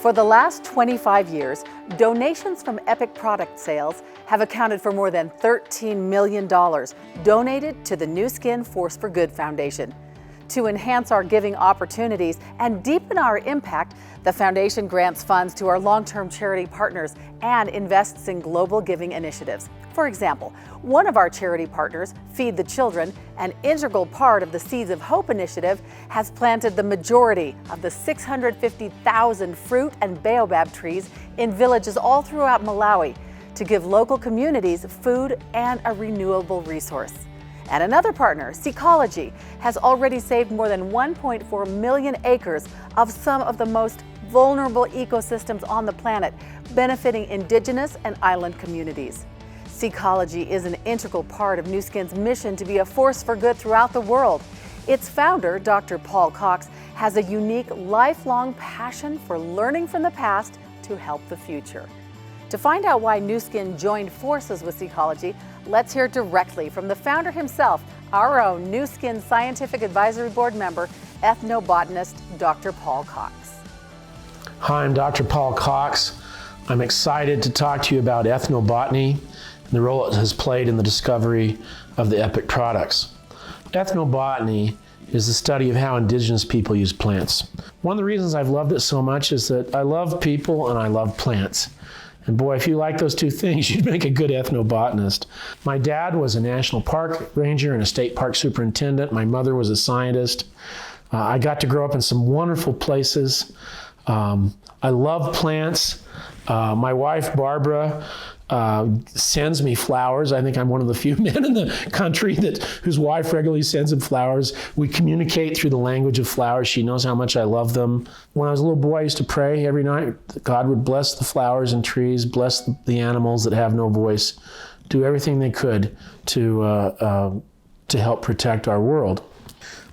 For the last 25 years, donations from Epoch product sales have accounted for more than $13 million donated to the Nu Skin Force for Good Foundation. To enhance our giving opportunities and deepen our impact, the foundation grants funds to our long-term charity partners and invests in global giving initiatives. For example, one of our charity partners, Feed the Children, an integral part of the Seeds of Hope initiative, has planted the majority of the 650,000 fruit and baobab trees in villages all throughout Malawi to give local communities food and a renewable resource. And another partner, Seacology, has already saved more than 1.4 million acres of some of the most vulnerable ecosystems on the planet, benefiting indigenous and island communities. Seacology is an integral part of Nu Skin's mission to be a force for good throughout the world. Its founder, Dr. Paul Cox, has a unique, lifelong passion for learning from the past to help the future. To find out why Nu Skin joined forces with Seacology, let's hear directly from the founder himself, our own Nu Skin Scientific Advisory Board member, Ethnobotanist Dr. Paul Cox. Hi, I'm Dr. Paul Cox. I'm excited to talk to you about ethnobotany and the role it has played in the discovery of the Epoch products. Ethnobotany is the study of how indigenous people use plants. One of the reasons I've loved it so much is that I love people and I love plants. And boy, if you like those two things, you'd make a good ethnobotanist. My dad was a national park ranger and a state park superintendent. My mother was a scientist. I got to grow up in some wonderful places. I love plants. My wife, Barbara, sends me flowers. I think I'm one of the few men in the country whose wife regularly sends him flowers. We communicate through the language of flowers. She knows how much I love them. When I was a little boy, I used to pray every night that God would bless the flowers and trees, bless the animals that have no voice, do everything they could to help protect our world.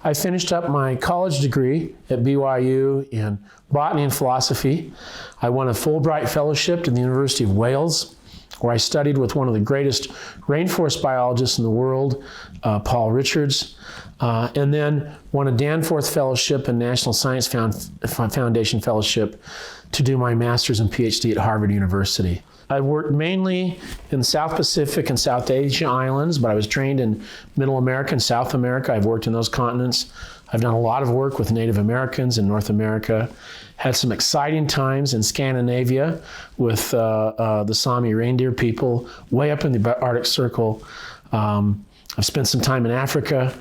I finished up my college degree at BYU in botany and philosophy. I won a Fulbright fellowship to the University of Wales, where I studied with one of the greatest rainforest biologists in the world, Paul Richards, and then won a Danforth Fellowship and National Science Foundation Fellowship to do my master's and PhD at Harvard University. I worked mainly in South Pacific and South Asia islands, but I was trained in Middle America and South America. I've worked in those continents. I've done a lot of work with Native Americans in North America. Had some exciting times in Scandinavia with the Sami reindeer people way up in the Arctic Circle. I've spent some time in Africa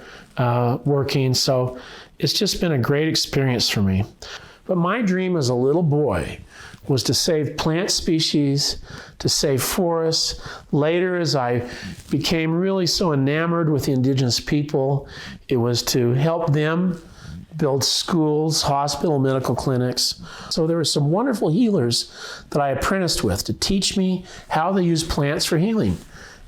working, so it's just been a great experience for me. But my dream as a little boy was to save plant species, to save forests. Later, as I became really so enamored with the indigenous people, it was to help them build schools, hospital, medical clinics. So there were some wonderful healers that I apprenticed with to teach me how they use plants for healing.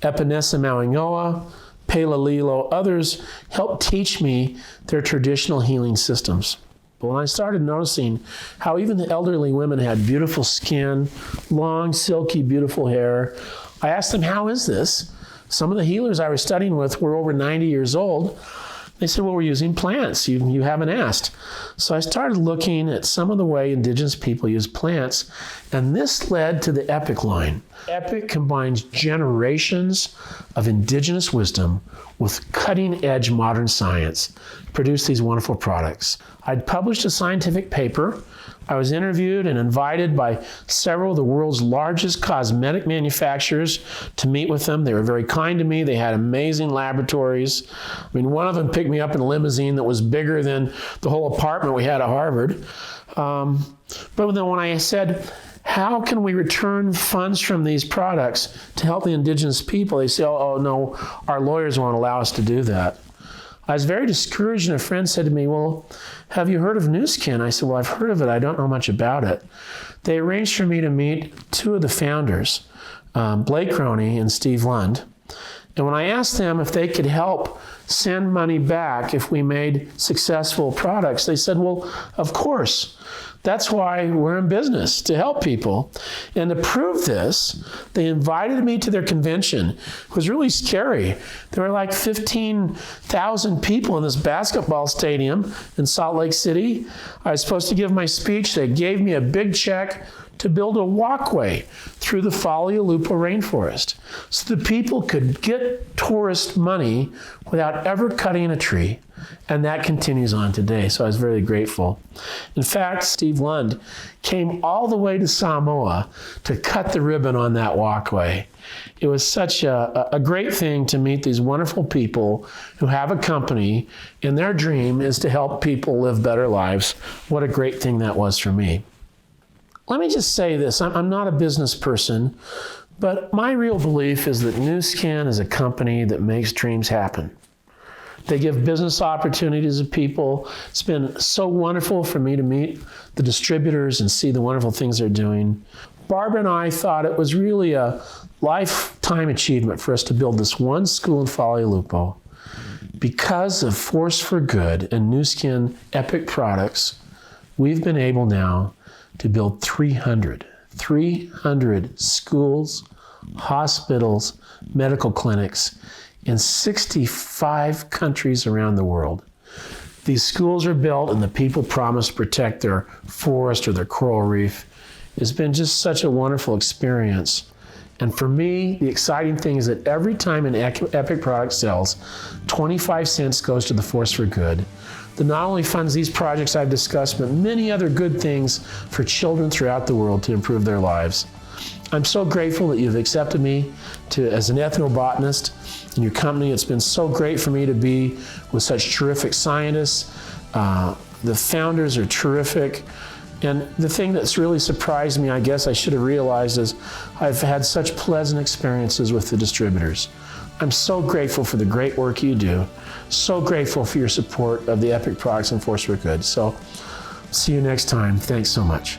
Epinesa Mauingoa, Pelalilo, others helped teach me their traditional healing systems. But when I started noticing how even the elderly women had beautiful skin, long, silky, beautiful hair, I asked them, how is this? Some of the healers I was studying with were over 90 years old. They said, well, we're using plants. You haven't asked. So I started looking at some of the way indigenous people use plants, and this led to the Epoch line. Epoch combines generations of indigenous wisdom with cutting-edge modern science to produce these wonderful products. I'd published a scientific paper. I was interviewed and invited by several of the world's largest cosmetic manufacturers to meet with them. They were very kind to me. They had amazing laboratories. I mean, one of them picked me up in a limousine that was bigger than the whole apartment we had at Harvard. But then when I said, how can we return funds from these products to help the indigenous people? They say, oh no, our lawyers won't allow us to do that. I was very discouraged, and a friend said to me, well, have you heard of Nu Skin? I said, well, I've heard of it. I don't know much about it. They arranged for me to meet two of the founders, Blake Roney and Steve Lund. And when I asked them if they could help send money back if we made successful products, they said, well, of course. That's why we're in business, to help people. And to prove this, they invited me to their convention. It was really scary. There were like 15,000 people in this basketball stadium in Salt Lake City. I was supposed to give my speech. They gave me a big check to build a walkway through the Lupo rainforest so the people could get tourist money without ever cutting a tree. And that continues on today, so I was very grateful. In fact, Steve Lund came all the way to Samoa to cut the ribbon on that walkway. It was such a great thing to meet these wonderful people who have a company, and their dream is to help people live better lives. What a great thing that was for me. Let me just say this, I'm not a business person, but my real belief is that Nu Skin is a company that makes dreams happen. They give business opportunities to people. It's been so wonderful for me to meet the distributors and see the wonderful things they're doing. Barbara and I thought it was really a lifetime achievement for us to build this one school in Lupo. Because of Force for Good and Nu Skin Epoch products, we've been able now to build 300 schools, hospitals, medical clinics in 65 countries around the world. These schools are built and the people promise to protect their forest or their coral reef. It's been just such a wonderful experience. And for me, the exciting thing is that every time an Epoch product sells, 25 cents goes to the Force for Good that not only funds these projects I've discussed, but many other good things for children throughout the world to improve their lives. I'm so grateful that you've accepted me as an ethnobotanist in your company. It's been so great for me to be with such terrific scientists. The founders are terrific. And the thing that's really surprised me, I guess I should have realized, is I've had such pleasant experiences with the distributors. I'm so grateful for the great work you do. So grateful for your support of the Epoch products and Force for Good. So see you next time. Thanks so much.